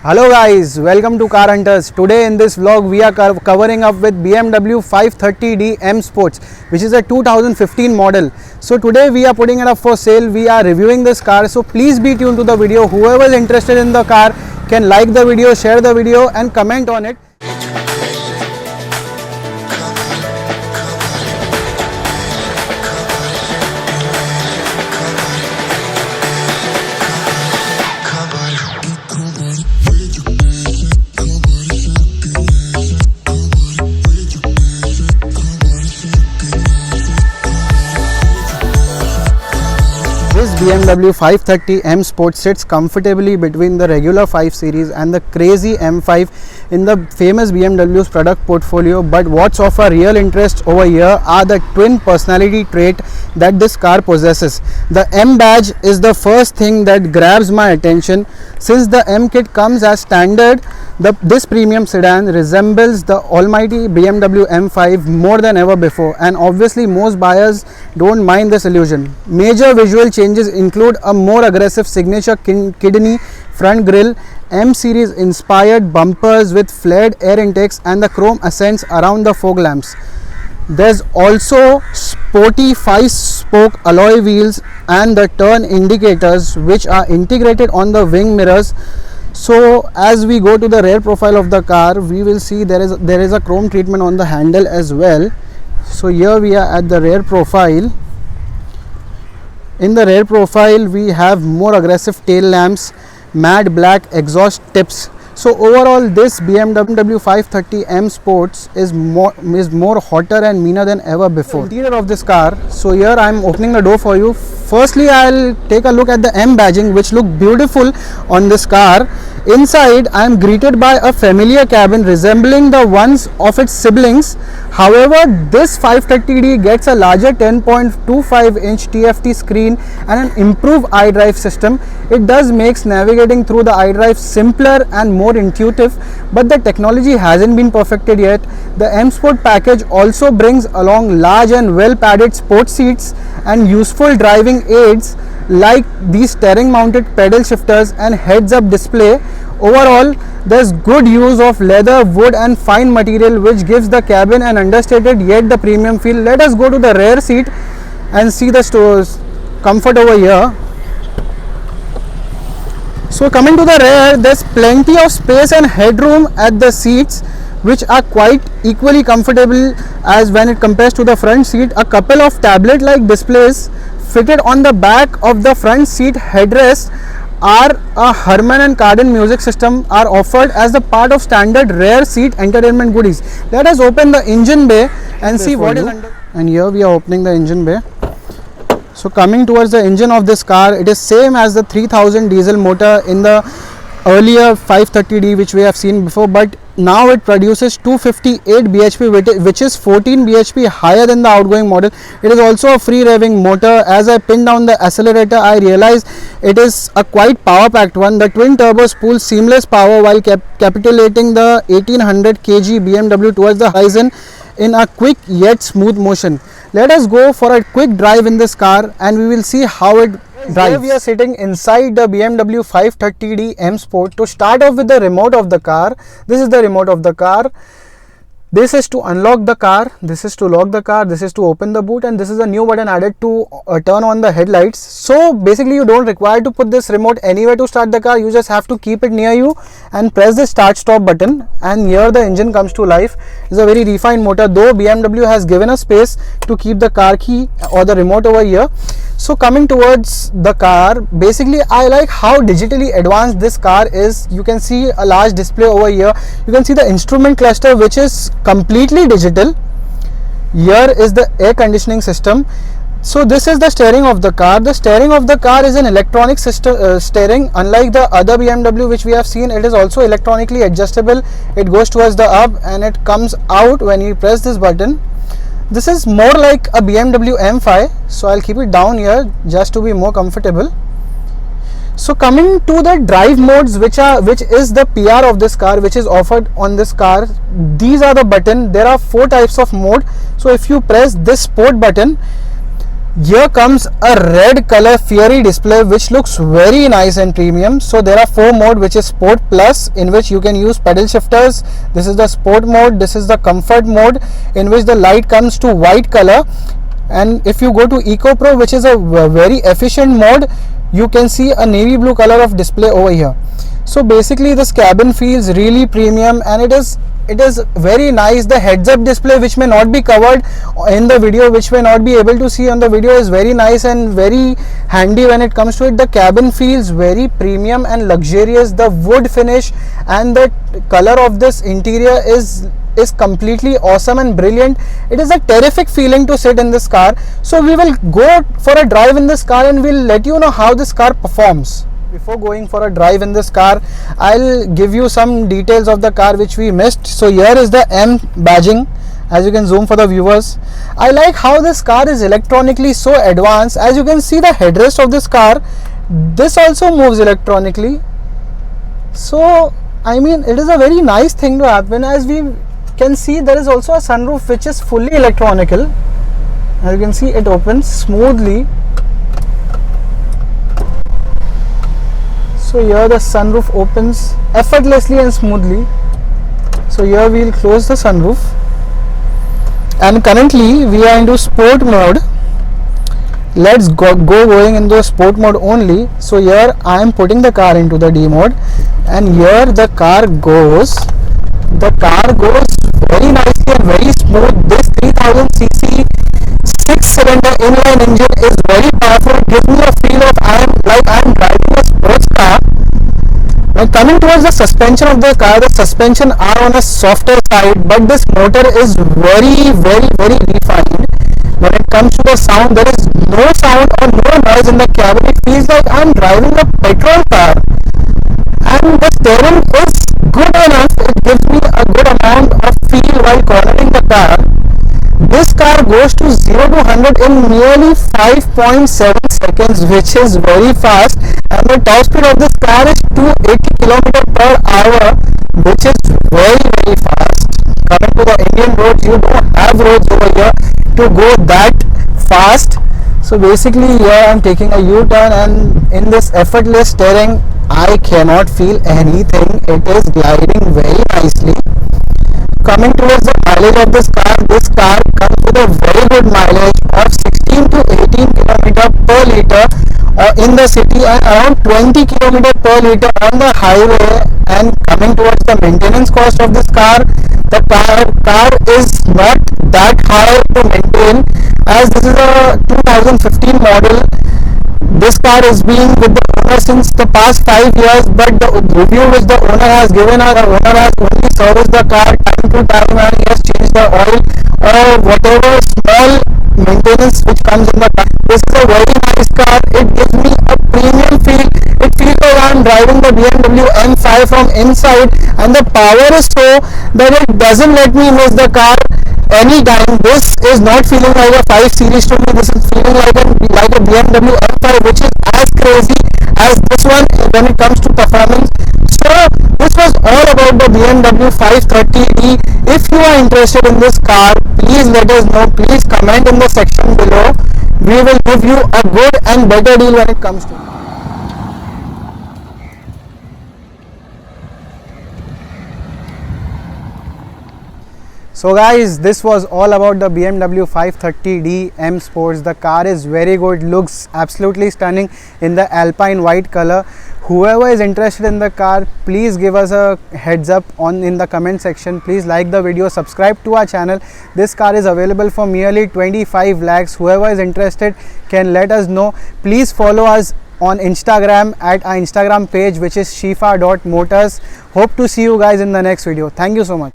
Hello guys, welcome to Car Hunters. Today in this vlog we are covering up with BMW 530d M Sports, which is a 2015 model. So today we are putting it up for sale. We are reviewing this car, so please be tuned to the video. Whoever is interested in the car can like the video, share the video and comment on it. This BMW 530 M Sport sits comfortably between the regular 5 Series and the crazy M5 in the famous BMW's product portfolio. But what's of a real interest over here are the twin personality trait that this car possesses. The M badge is the first thing that grabs my attention. Since the M kit comes as standard, this premium sedan resembles the almighty BMW M5 more than ever before, and obviously most buyers don't mind this illusion. Major visual changes include a more aggressive signature kidney front grille, M series inspired bumpers with flared air intakes and the chrome accents around the fog lamps. There's also sporty 5-spoke alloy wheels and the turn indicators which are integrated on the wing mirrors. So as we go to the rear profile of the car, we will see there is a chrome treatment on the handle as well. So here we are at the rear profile. In the rear profile we have more aggressive tail lamps, matte black exhaust tips. So overall this BMW 530 M Sports is more hotter and meaner than ever before. Interior of this car. So here I am opening the door for you. Firstly, I'll take a look at the M badging, which look beautiful on this car. Inside, I am greeted by a familiar cabin resembling the ones of its siblings. However, this 530D gets a larger 10.25-inch TFT screen and an improved iDrive system. It does makes navigating through the iDrive simpler and more intuitive, but the technology hasn't been perfected yet. The M Sport package also brings along large and well padded sports seats and useful driving aids like these steering mounted pedal shifters and heads up display. Overall, there's good use of leather, wood and fine material which gives the cabin an understated yet the premium feel. Let us go to the rear seat and see the comfort over here. So coming to the rear, there's plenty of space and headroom at the seats, which are quite equally comfortable as when it compares to the front seat. A couple of tablet like displays fitted on the back of the front seat headrest are a Harman and Kardon music system are offered as the part of standard rear seat entertainment goodies. Let us open the engine bay and see what is under. And here we are opening the engine bay. So coming towards the engine of this car, it is same as the 3000 diesel motor in the earlier 530D which we have seen before, but now it produces 258 bhp, which is 14 bhp higher than the outgoing model. It is also a free revving motor. As I pinned down the accelerator, I realized it is a quite power packed one. The twin turbos pool seamless power while capitulating the 1800 kg BMW towards the horizon in a quick yet smooth motion. Let us go for a quick drive in this car and we will see how it drives. Here we are sitting inside the BMW 530D M Sport. To start off with the remote of the car, this is the remote of the car. This is to unlock the car, this is to lock the car, this is to open the boot, and this is a new button added to turn on the headlights. So basically you don't require to put this remote anywhere to start the car. You just have to keep it near you and press the start stop button, and here the engine comes to life. It's a very refined motor, though BMW has given us space to keep the car key or the remote over here. So coming towards the car, basically I like how digitally advanced this car is. You can see a large display over here. You can see the instrument cluster which is completely digital. Here is the air conditioning system. So this is the steering of the car. The steering of the car is an electronic system steering. Unlike the other BMW which we have seen, it is also electronically adjustable. It goes towards the up and it comes out when you press this button. This is more like a BMW M5, so I'll keep it down here just to be more comfortable. So coming to the drive modes, which is the PR of this car, which is offered on this car. These are the button. There are 4 types of mode. So if you press this sport button, Here comes a red color Fury display which looks very nice and premium. So there are 4 modes, which is Sport Plus, in which you can use pedal shifters. This is the Sport mode. This is the Comfort mode, in which the light comes to white color. And if you go to Eco Pro, which is a very efficient mode, you can see a navy blue color of display over here. So basically this cabin feels really premium, and it is very nice. The heads up display, which may not be covered in the video, which may not be able to see on the video, is very nice and very handy when it comes to it. The cabin feels very premium and luxurious. The wood finish and the color of this interior is completely awesome and brilliant. It is a terrific feeling to sit in this car. So we will go for a drive in this car and we'll let you know how this car performs. Before going for a drive in this car, I'll give you some details of the car which we missed. So here is the M badging, as you can zoom for the viewers. I like how this car is electronically so advanced. As you can see, the headrest of this car, this also moves electronically. So I mean, it is a very nice thing to happen. As we can see, there is also a sunroof which is fully electronical. As you can see, it opens smoothly. So here the sunroof opens effortlessly and smoothly. So here we will close the sunroof, and currently we are into sport mode. Let's going into sport mode only. So here I am putting the car into the D mode, and here the car goes. The car goes very nicely and very smooth. This 3000cc 6-cylinder inline engine is very powerful. It gives me a feel of I am driving a sports car. When coming towards the suspension of the car, the suspension are on a softer side, but this motor is very refined. When it comes to the sound, there is no sound or no noise in the cabin. It feels like I am driving a petrol car. And the steering is good enough. It gives me a good amount of feel while cornering the car. This car goes to 0 to 100 in nearly 5.7 seconds, which is very fast, and the top speed of this car is 280 km per hour, which is very fast. Coming to the Indian roads, you don't have roads over here to go that fast. So basically here I am taking a U-turn, and in this effortless steering I cannot feel anything. It is gliding very nicely. Coming towards the mileage of this car comes with a very good mileage of 16 to 18 km per liter in the city, and around 20 km per liter on the highway. And coming towards the maintenance cost of this car, the car is not that high to maintain, as this is a 2015 model. This car is being with the owner since the past 5 years, but the review which the owner has given us, the owner has only serviced the car time to time, and he has changed the oil or whatever small maintenance which comes in the car. This is a very nice car. It gives me a premium feel. It feels like I am driving the BMW M5 from inside, and the power is so that it doesn't let me miss the car anytime. This is not feeling like a 5 Series to me. This is feeling like a BMW M5, which is as crazy as this one when it comes to performance. So this was all about the BMW 530d. If you are interested in this car, please let us know. Please comment in the section below. We will give you a good and better deal when it comes to it. So guys, this was all about the BMW 530d M Sports. The car is very good, looks absolutely stunning in the Alpine white color. Whoever is interested in the car, please give us a heads up in the comment section. Please like the video, subscribe to our channel. This car is available for merely 25 lakhs. Whoever is interested can let us know. Please follow us on Instagram at our Instagram page, which is shifa.motors. Hope to see you guys in the next video. Thank you so much.